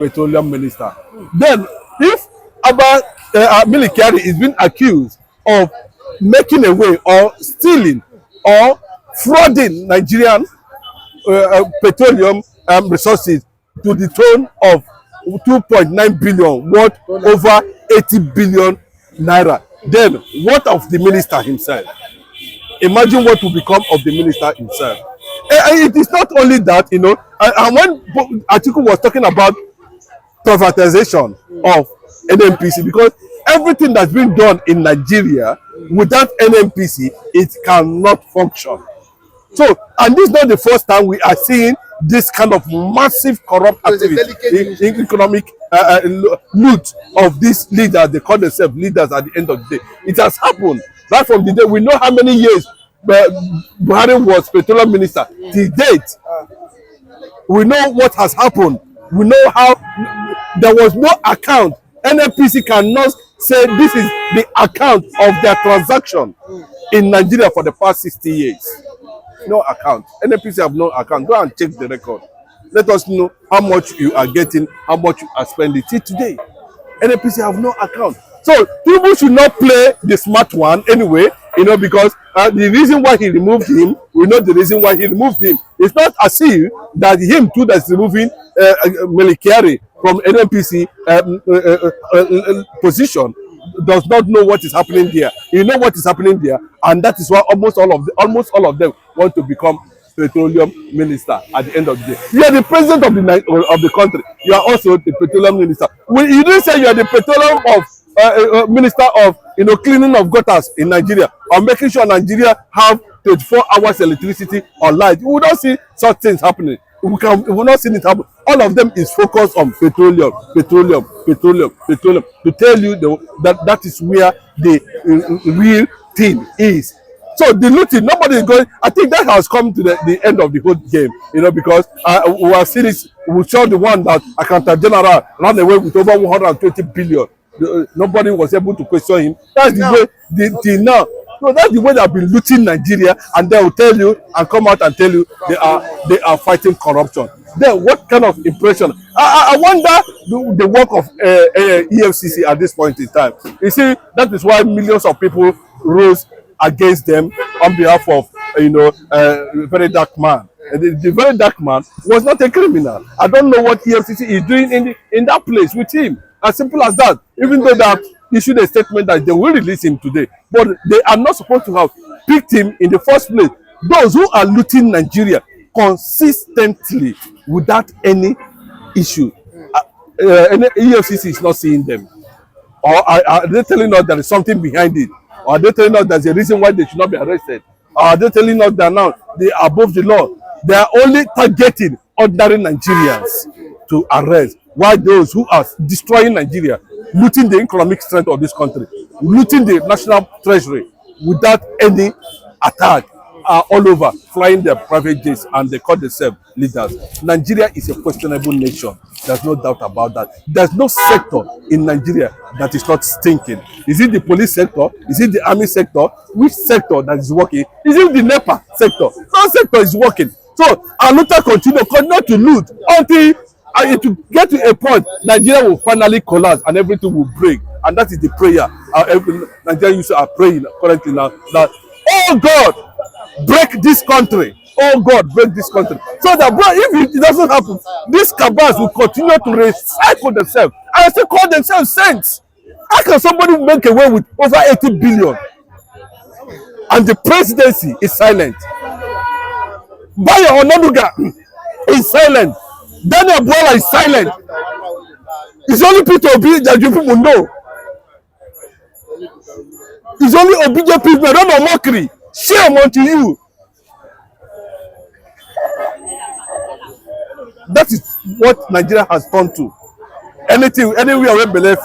petroleum minister. Then, if Abba Milikari is being accused of making away or stealing or frauding Nigerian petroleum resources to the tune of 2.9 billion worth over 80 billion naira, then what of the minister himself? Imagine what will become of the minister himself. And it is not only that, you know, and when Atiku was talking about privatization of NNPC, because everything that's been done in Nigeria without NNPC, it cannot function. So, and this is not the first time we are seeing this kind of massive corrupt activity in economic loot of these leaders. They call themselves leaders at the end of the day. It has happened right from the day. We know how many years Buhari was petroleum minister. To date, we know what has happened. We know how there was no account. NNPC cannot say this is the account of their transaction in Nigeria for the past 60 years. No account. NNPC have no account. Go and check the record. Let us know how much you are getting, how much you are spending. Till today, NNPC have no account. So people should not play the smart one anyway, you know, because the reason why he removed him, we know the reason why he removed him. It's not as if that him too that's removing Milikari from NNPC position does not know what is happening there. You know what is happening there, and that is why almost all of them want to become petroleum minister at the end of the day. You are the president of the country. You are also the petroleum minister. You didn't say you are the petroleum of minister of, you know, cleaning of gutters in Nigeria, or making sure Nigeria have 24 hours electricity or light. We will not see such things happening. We will not see it happen. All of them is focused on petroleum, to tell you that is where the real thing is. So the looting, nobody is going. I think that has come to the end of the whole game, you know, because we have seen this. We saw the one that Accountant General ran away with over 120 billion. Nobody was able to question him. That's the way till now. So that's the way they have been looting Nigeria, and they will tell you and come out and tell you they are fighting corruption. Then what kind of impression? I wonder the work of EFCC at this point in time. You see, that is why millions of people rose against them on behalf of, you know, very dark man. The very dark man was not a criminal. I don't know what EFCC is doing in that place with him. As simple as that. Even though that issued a statement that they will release him today, but they are not supposed to have picked him in the first place. Those who are looting Nigeria consistently without any issue, EFCC is not seeing them. Or are they telling us there is something behind it? Or are they telling us there's a reason why they should not be arrested? Or are they telling us that now they are above the law? They are only targeting ordinary Nigerians to arrest, while those who are destroying Nigeria, looting the economic strength of this country, looting the national treasury without any attack, are all over, flying their private jets, and they call themselves leaders. Nigeria is a questionable nation. There's no doubt about that. There's no sector in Nigeria that is not stinking. Is it the police sector? Is it the army sector? Which sector that is working? Is it the NEPA sector? No sector is working. So our looter continue to loot until it will get to a point Nigeria will finally collapse and everything will break. And that is the prayer Nigerian youths are praying currently now, that, oh God, break this country. Oh God, break this country. So that, bro, if it doesn't happen, these cabals will continue to recycle themselves and still call themselves saints. How can somebody make away with over 80 billion and the presidency is silent? Bayo Onanuga is silent. Daniel Bwala is silent. It's only Peter Obi that you people know. It's only obedient people. I don't know mockery. Shame unto you. That is what Nigeria has turned to. Anywhere where Bele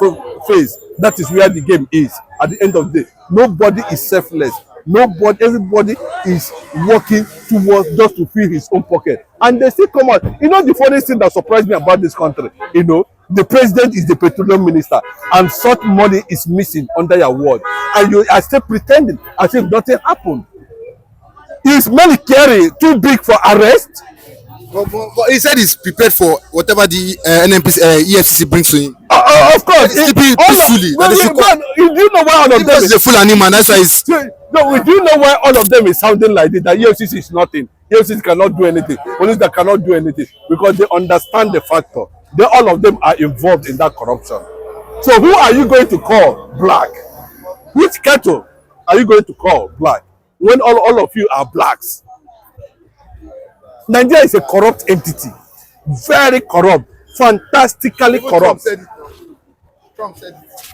face, that is where the game is. At the end of the day, nobody is selfless. Everybody is working towards just to fill his own pocket, and they still come out. You know, the funniest thing that surprised me about this country, you know, the president is the petroleum minister, and such money is missing under your word, and you are still pretending as if nothing happened. Is Milikari too big for arrest? But he said he's prepared for whatever the NNPC, EFCC brings to him. Of course, Sleeping peacefully. That they should come. do you know why all of them Because he's a full animal. That's why he's. no, we do know why all of them is sounding like this, that EFCC is nothing. EFCC cannot do anything. Police that cannot do anything because they understand the factor. They, all of them are involved in that corruption. So who are you going to call black? Which cattle are you going to call black when all of you are blacks? Nigeria is a corrupt entity, very corrupt, fantastically corrupt. Trump said it.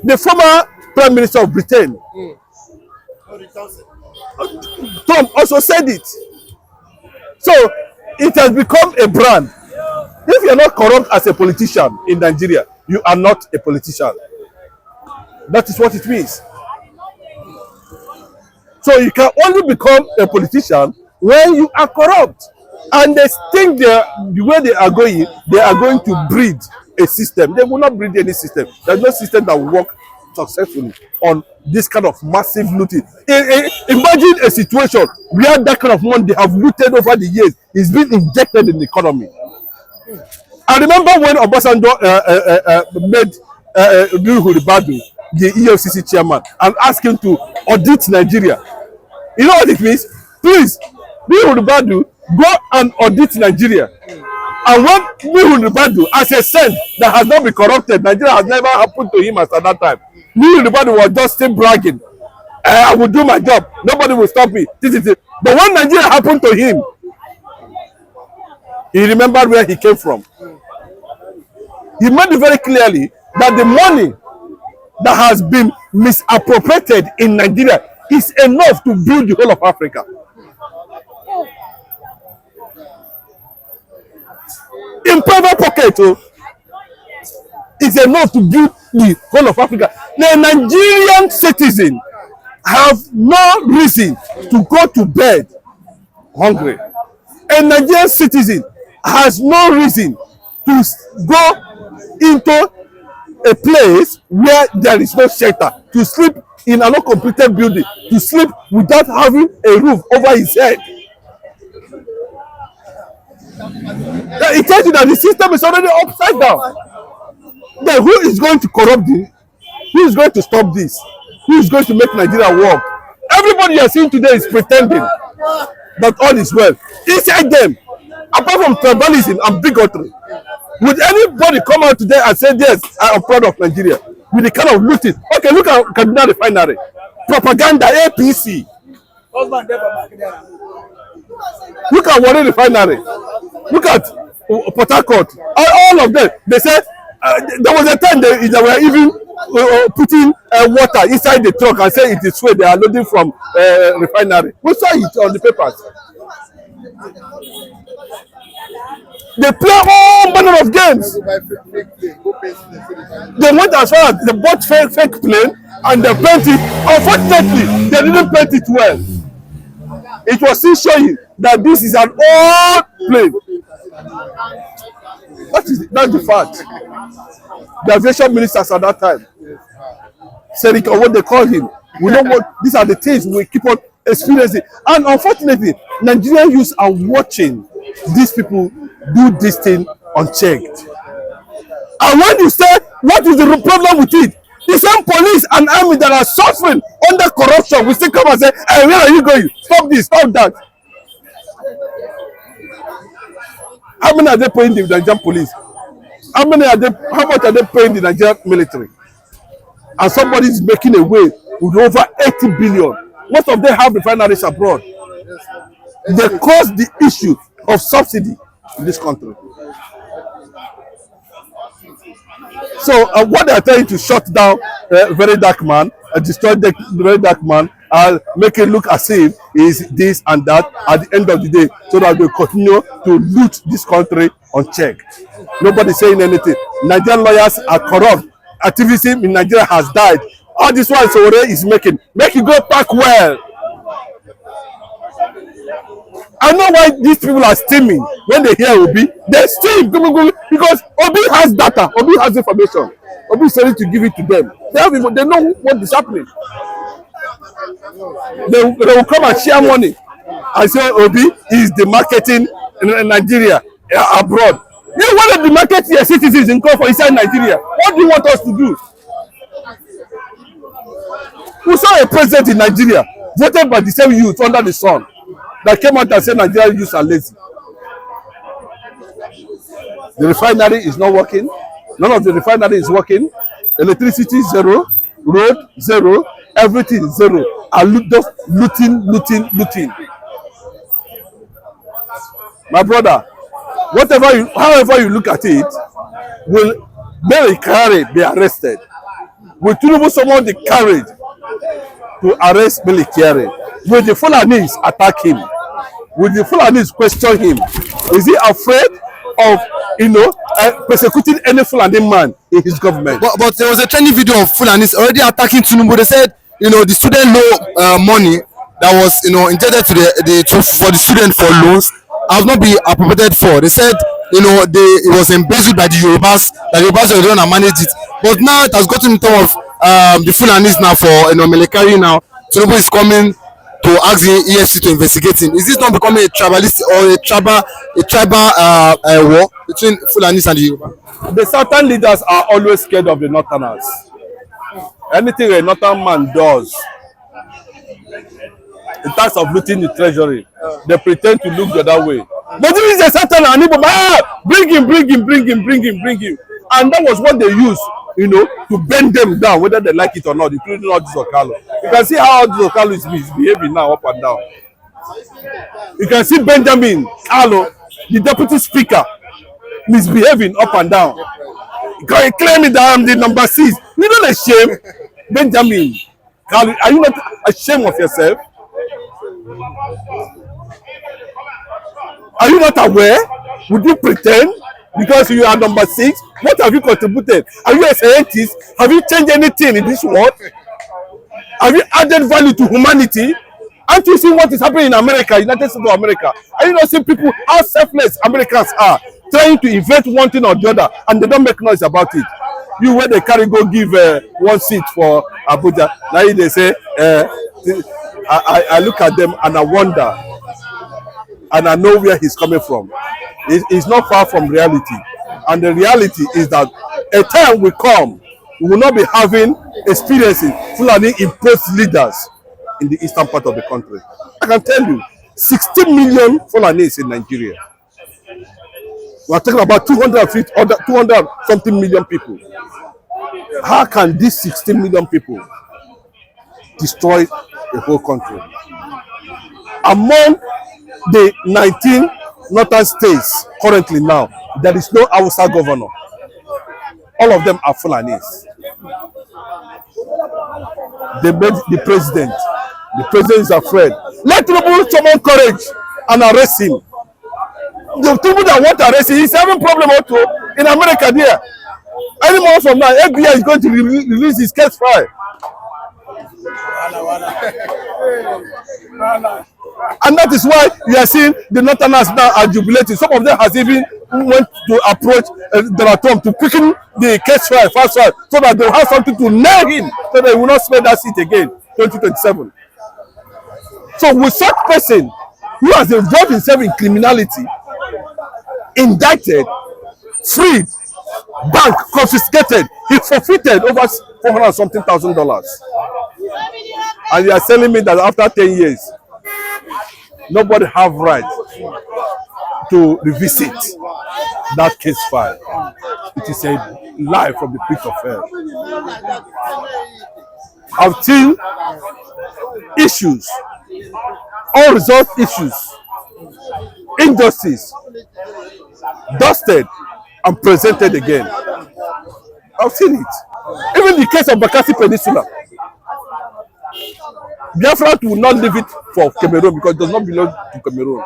The former Prime Minister of Britain, Trump also said it. So it has become a brand. If you're not corrupt as a politician in Nigeria, you are not a politician. That is what it means. So you can only become a politician when you are corrupt. And they think the way they are going to breed a system. They will not breed any system. There's no system that will work successfully on this kind of massive looting. Imagine a situation where that kind of money they have looted over the years is being injected in the economy. I remember when Obasanjo made Ribadu the EFCC chairman and asked him to audit Nigeria. You know what it means? Please, Ribadu, go and audit Nigeria. And when Ribadu, as a saint that has not been corrupted, Nigeria has never happened to him as at that time. Ribadu was just still bragging. I will do my job. Nobody will stop me. But when Nigeria happened to him, he remembered where he came from. He made it very clearly that the money that has been misappropriated in Nigeria is enough to build the whole of Africa. In private pocket, it's enough to build the whole of Africa. The Nigerian citizen have no reason to go to bed hungry. A Nigerian citizen has no reason to go into a place where there is no shelter, to sleep in an uncompleted building, to sleep without having a roof over his head. It tells you that the system is already upside down. Then who is going to corrupt this? Who is going to stop this? Who is going to make Nigeria work? Everybody you are seeing today is pretending that all is well. Inside them, apart from tribalism and bigotry, would anybody come out today and say, yes, I am proud of Nigeria? With the kind of looting. Okay, look at Kaduna Refinery. Propaganda, APC. Look at Warri Refinery. Look at Port Harcourt. All of them. They said there was a time they were even putting water inside the truck and saying it is where they are loading from refinery. We saw it on the papers. They play all manner of games. They went as far as they bought fake plane and they paint it. Unfortunately, they didn't paint it well. It was still showing that this is an old plane. That's the fact. The aviation ministers at that time said it, or what they call him. We know what these are the things we keep on experiencing. And unfortunately, Nigerian youths are watching these people do this thing unchecked. And when you say, what is the problem with it? The same police and army that are suffering under corruption will still come and say, hey, where are you going? Stop this, stop that. How many are they paying the Nigerian police? How much are they paying the Nigerian military? And somebody is making a way with over 80 billion. Most of them have refineries abroad. They cause the issue of subsidy in this country. So what they are trying to shut down Very Dark Man, destroy the Very Dark Man, make it look as if is this and that at the end of the day, so that they continue to loot this country unchecked. Nobody saying anything. Nigerian lawyers are corrupt. Activism in Nigeria has died. All this one Sowore is making. Make it go back well. I know why these people are steaming when they hear Obi. They steam because Obi has data. Obi has information. Obi is ready to give it to them. They know what is happening. They will come and share money and say Obi is the marketing in Nigeria, abroad. You want to market your citizens in call for inside Nigeria. What do you want us to do? We saw a president in Nigeria voted by the same youth under the sun that came out and said Nigerian youths are lazy. The refinery is not working. None of the refinery is working. Electricity zero, road zero, everything zero. And just looting. My brother, however you look at it, will Mary Carey be arrested? Will Tinubu summon the courage to arrest Mary Carey? Will the Fulanis attack him? Will the Fulanis question him? Is he afraid of persecuting any Fulani man in his government? But there was a trending video of Fulanis already attacking Tinubu. They said, the student loan money that was, injected to for the student for loans has not been appropriated for. They said, it was embezzled by the Yorubas. The Yorubas were the one that managed it. But now it has gotten in terms of the Fulanis now for Melekari now. Tinubu is coming to ask the EFC to investigate him. Is this not becoming a tribalist or a tribal war between Fulanis and the Yoruba? The Southern leaders are always scared of the Northerners. Anything a Northern man does, in terms of looting the treasury, they pretend to look the other way. But this is a Southern and Igbo, bring him. And that was what they used, to bend them down, whether they like it or not, including all this Okalo. You can see how this Okalo is misbehaving now, up and down. You can see Benjamin Kalo, the deputy speaker, misbehaving up and down. Claiming that I'm the number 6. You don't ashamed, Benjamin Kalo. Are you not ashamed of yourself? Are you not aware? Would you pretend? Because you are number 6, what have you contributed? Are you a scientist? Have you changed anything in this world? Have you added value to humanity? Aren't you seeing what is happening in America, United States of America? Are you not seeing people, how selfless Americans are, trying to invent one thing or the other, and they don't make noise about it? You, where they carry go give one seat for Abuja, now they say, I look at them and I wonder, and I know where he's coming from. It's not far from reality. And the reality is that a time will come, we will not be having experiencing Fulani imposed leaders in the eastern part of the country. I can tell you, 60 million Fulanis in Nigeria. We are talking about 200 something million people. How can these 16 million people destroy the whole country? Among the 19 northern states currently now, there is no Hausa governor. All of them are Fulanis. They made the president. The president is afraid. Let Tinubu summon courage and arrest him. The people that want to arrest him is having problem also in America there. Any month from now, FBI is going to release his case file. And that is why you are seeing the Northerners now are jubilating. Some of them has even went to approach Donald Trump to quicken the case file, fast file, so that they will have something to nail him, so they will not spend that seat again, 2027. So with such person who has involved himself in criminality, indicted, freed, bank confiscated, he forfeited over $400 something thousand. And you are telling me that after 10 years, nobody have right to revisit that case file. It is a lie from the pit of hell. I've seen issues, unresolved issues, injustice, dusted and presented again. I've seen it. Even the case of Bakassi Peninsula. Biafra will not leave it for Cameroon because it does not belong to Cameroon.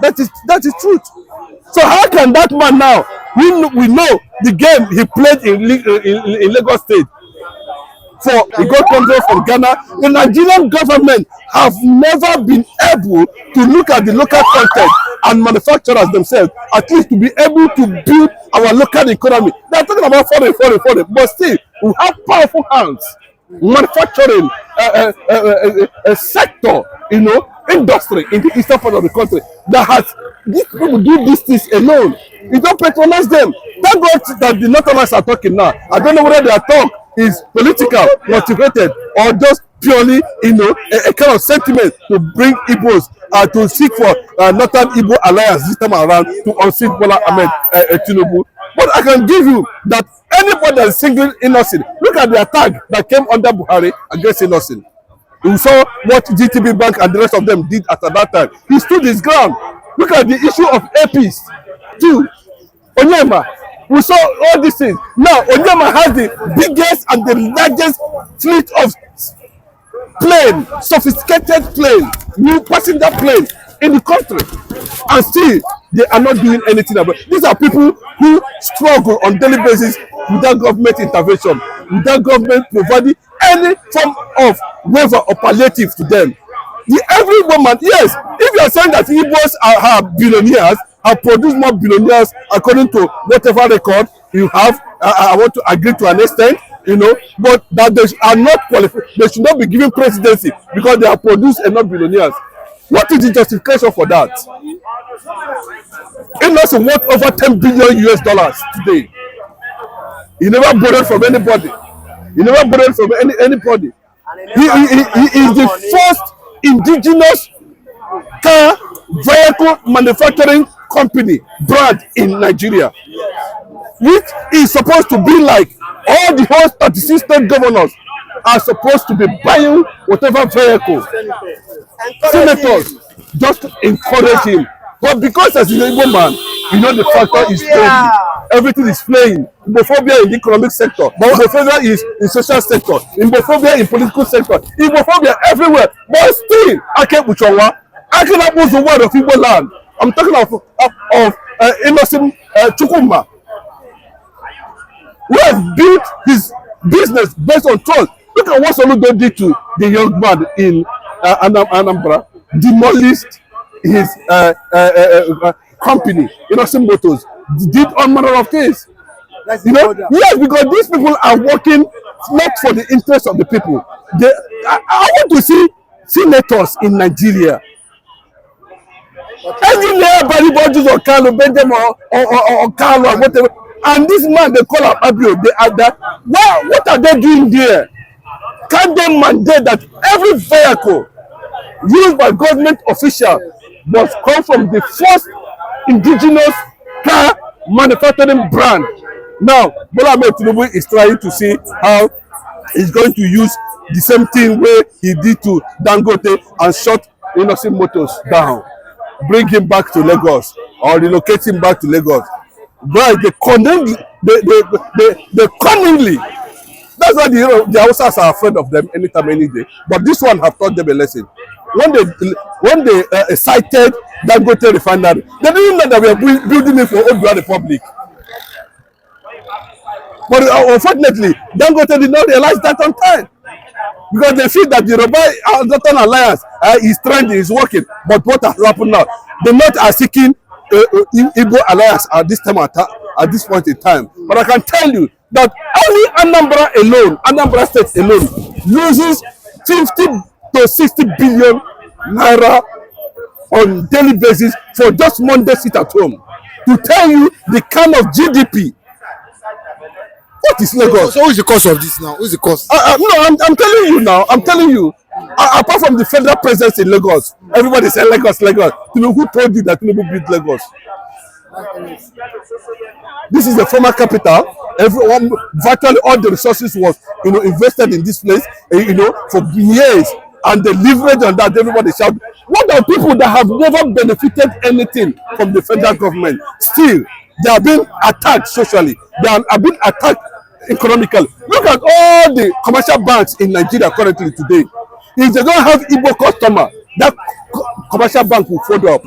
That is truth. So how can that man now, we know the game he played in Lagos State, for he got control from Ghana. The Nigerian government have never been able to look at the local content and manufacturers themselves, at least to be able to build our local economy. They are talking about foreign, but still we have powerful hands manufacturing sector, industry in the eastern part of the country that has these people do these things alone. You don't patronize them. Thank God that the Northerners are talking now. I don't know whether their talk is political, motivated, or just purely, a kind of sentiment to bring Igbos to seek for Northern Igbo alliance this time around to unseat Bola Ahmed Tinubu. But I can give you that anybody that is single innocent, look at the attack that came under Buhari against innocent. We saw what GTB Bank and the rest of them did at that time. He stood his ground. Look at the issue of APs too. Onyema, we saw all these things. Now Onyema has the biggest and the largest fleet of plane, sophisticated plane, new passenger plane in the country, and still they are not doing anything about it. These are people who struggle on daily basis without government intervention, without government providing any form of waiver or palliative to them. The every woman, yes, if you are saying that Igbos are billionaires, have produced more billionaires according to whatever record you have, I want to agree to an extent, but that they are not qualified, they should not be given presidency because they have produced enough billionaires. What is the justification for that? Innocent worth over $10 billion today. He never borrowed from anybody. He never borrowed from anybody. He is the first indigenous car vehicle manufacturing company brand in Nigeria, which is supposed to be like all the whole 36 state governors are supposed to be buying whatever vehicle. Senators just to encourage him. But because as an Igbo man, the factor is playing. Everything is playing. Igbophobia in the economic sector. Igbophobia is in social sector. Igbophobia in political sector. Igbophobia everywhere. But still, I can't put your I cannot lose the word of Igbo land. I'm talking of innocent Chukwuma, who has built his business based on trust. Look at what Soludo did to the young man in Anambra. Demolished his company, Innocent Motors, did all manner of things. Yes, because these people are working not for the interest of the people. I want to see senators in Nigeria. Engineer Baribodus or Carlo Benjamin or Carlo or whatever. And this man they call up Abio, they are that. What are they doing there? Can they mandate that every vehicle used by government officials must come from the first indigenous car manufacturing brand? Now, Bola Ahmed Tinubu is trying to see how he's going to use the same thing where he did to Dangote and shut Innocent Motors down. Bring him back to Lagos or relocate him back to Lagos. But they cunningly, that's why the Hausas are afraid of them anytime, any day. But this one have taught them a lesson. When they cited Dangote refinery, they didn't know that we are building it for Odua Republic. But unfortunately, Dangote did not realize that on time. Because they feel that the Yoruba Alliance is trending, is working. But what has happened now? The North are seeking Igbo alliance at this time, at this point in time. But I can tell you that only Anambra alone, Anambra State alone, loses 50 to 60 billion naira on daily basis for just Monday sit at home. To tell you the kind of GDP. What is Lagos? So who is the cause of this now? Who is the cause? No, I'm telling you now. I'm telling you. Apart from the federal presence in Lagos, everybody say Lagos, Lagos. Who told you that Tinubu built Lagos? This is the former capital. Everyone, virtually all the resources was, invested in this place, for years, and the leverage on that, everybody shout. What are people that have never benefited anything from the federal government? Still, they are being attacked socially. They are being attacked economically. Look at all the commercial banks in Nigeria currently today. If they don't have Igbo customer, that commercial bank will fold up.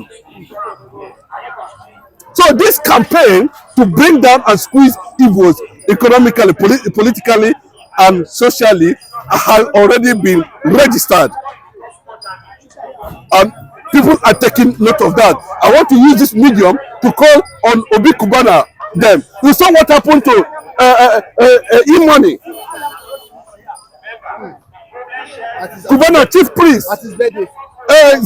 So this campaign to bring down and squeeze Igbos economically, politically, and socially has already been registered. And people are taking note of that. I want to use this medium to call on Obi Kubana them. You saw what happened to e-money. Cubana chief priest,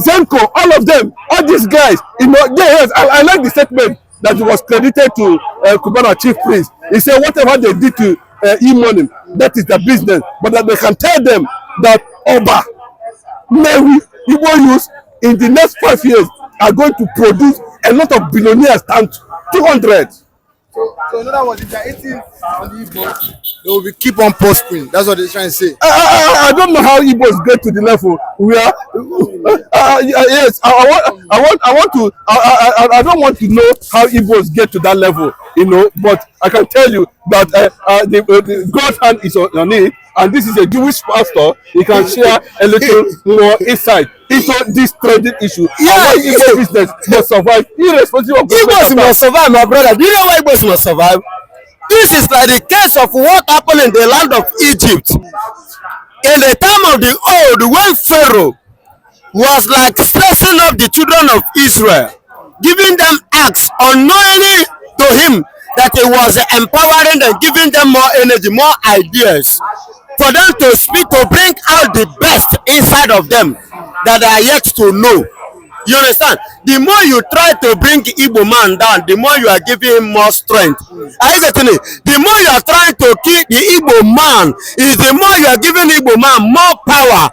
Zenko, all of them, all these guys, you know, yes, I like the statement that was credited to Cubana chief priest. He said whatever they did to e-money, that is the business, but that they can tell them that Oba, Mary, Igbo youth in the next 5 years are going to produce a lot of billionaires times 200. So in other words, if they're eating on the Igbos, they will keep on prospering. That's what they're trying to say. I don't know how Igbos get to the level where yes, I don't want to know how Igbos get to that level, you know, but I can tell you that the God's hand is on it, and this is a Jewish pastor. He can share a little more insight into this trending issue. Yeah, Igbo business must survive irrespective of Igbos must survive, my brother. Do you know why Igbos must survive? This is like the case of what happened in the land of Egypt. In the time of the old, when Pharaoh was like stressing up the children of Israel, giving them acts unknowingly to him that he was empowering them, giving them more energy, more ideas, for them to speak, to bring out the best inside of them that they are yet to know. You understand? The more you try to bring the Igbo man down, the more you are giving him more strength. Are you getting it? The more you are trying to keep the Igbo man, is the more you are giving Igbo man more power.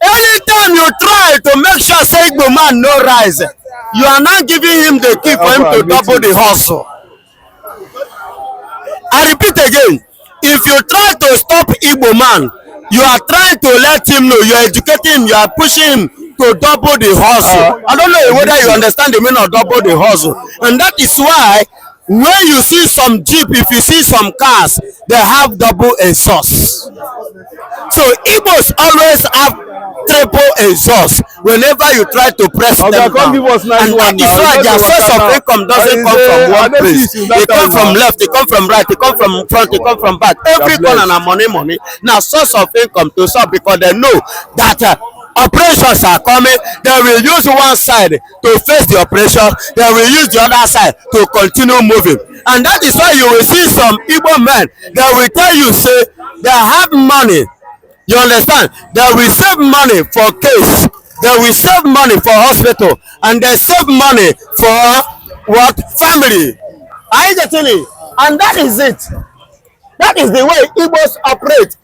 Anytime you try to make sure say Igbo man no rise, you are not giving him the key for him to double the hustle. I repeat again, if you try to stop Igbo man, you are trying to let him know, you are educating him, you are pushing him to double the hustle. I don't know whether you understand the meaning of double the hustle. And that is why when you see some Jeep, if you see some cars, they have double exhaust. So Igbos always have triple exhaust whenever you try to press them down. And that is why their source of income doesn't come from one place. They come from left, they come from right, they come from front, they come from back. Every corner na money. Now source of income to solve, because they know that operations are coming. They will use one side to face the operation, they will use the other side to continue moving. And that is why you will see some Igbo men, they will tell you say they have money. You understand? They will save money for case, they will save money for hospital, and they save money for what? Family. Are you getting it? And that is it. That is the way Igbos operate.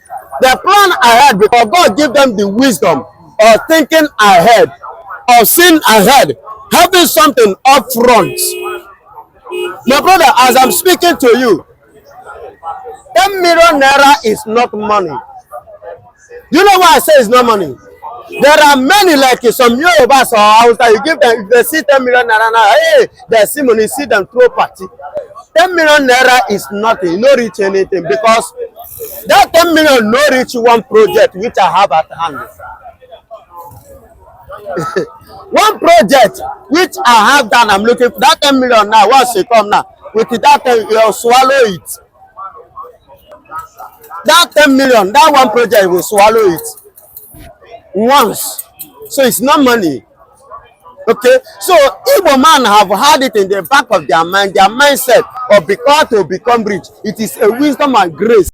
They plan ahead because God give them the wisdom of thinking ahead, of seeing ahead, having something up front. My brother, as I'm speaking to you, 10 million naira is not money. You know why I say it's not money? There are many like some Yorubas or Hausa, you give them, if they see 10 million naira now, hey, they see money, see them throw party. 10 million naira is nothing, no reach anything, because that 10 million no reach one project which I have at hand. One project which I have done, I'm looking for that 10 million now. Once you come now, with that you'll swallow it. That 10 million, that one project will swallow it once. So it's not money. Okay, so Igbo man have had it in the back of their mind, their mindset of because to become rich. It is a wisdom and grace.